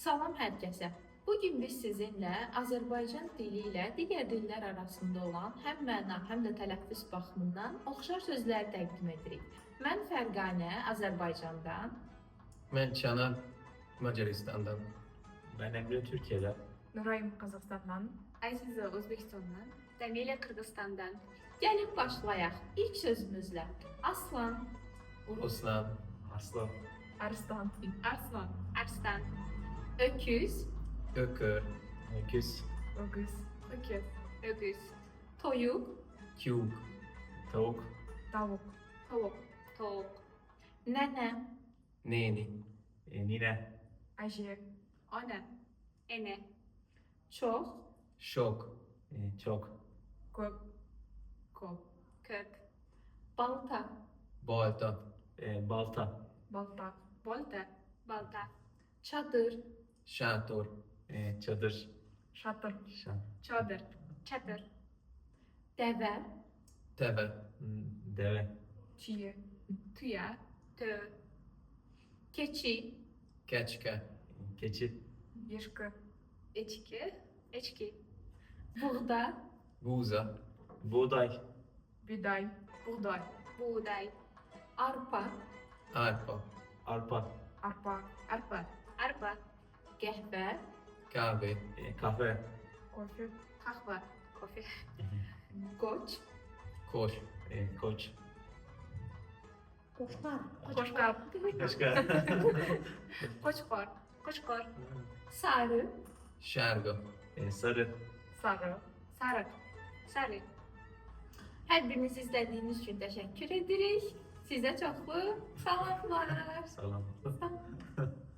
Salam hər kəsə. Bugün biz sizinlə Azərbaycan dili ilə digər dillər arasında olan həm məna, həm də tələffüz baxımından oxşar sözlər təqdim edirik. Mən Fərqanə Azərbaycandan, Ben Çanan Macaristan'dan. Ben Emre Türkiye'den. Nurayım Kazakistan'dan. Aziza Özbekistan'dan. Daniela Kırgızistan'dan. gəlin başlayaq. İlk sözümüzlə aslan, Osman, Aslan. Arslan. Arslan. Arslan. öküz, Ökür, Öküz. Öküz. Öküz. Öküz. toyuq, Kyuk, Tavuk. Tavuk. Tavuk. Tavuk. nənə, Neni, Nine. Ajı. Ana. Ene. çox, Şok, Çok. Kök. Kop. Kök. balta, Balta, Balta. Balta. Volta. Balta. çadır, Şator, Çadır. Şatır. Çadır. Çadır. dəvə, Teve, Deve. Çiğ. Tüya. Tö. keçi, Keçke, Keçi. Yeşkı. Eçki. Eçki. buğda, Buza, Buğday. Biday. Buğday. Buğday. arpa, Arpa, Arpa. Arpa. Arpa. Arpa. qəhvə, Kahve, Kahve. Kofe. Kahve. Kofe. qoç, Koş, Koç. qoşqar, Koşkar. Başka. Koçkar. Koçkar. sarı, Şergo, Sarı. Sarı. Sarı. Sarı. hər biriniz izlədiyiniz üçün təşəkkür edirik. Sizə çoxlu salamlar. Salam.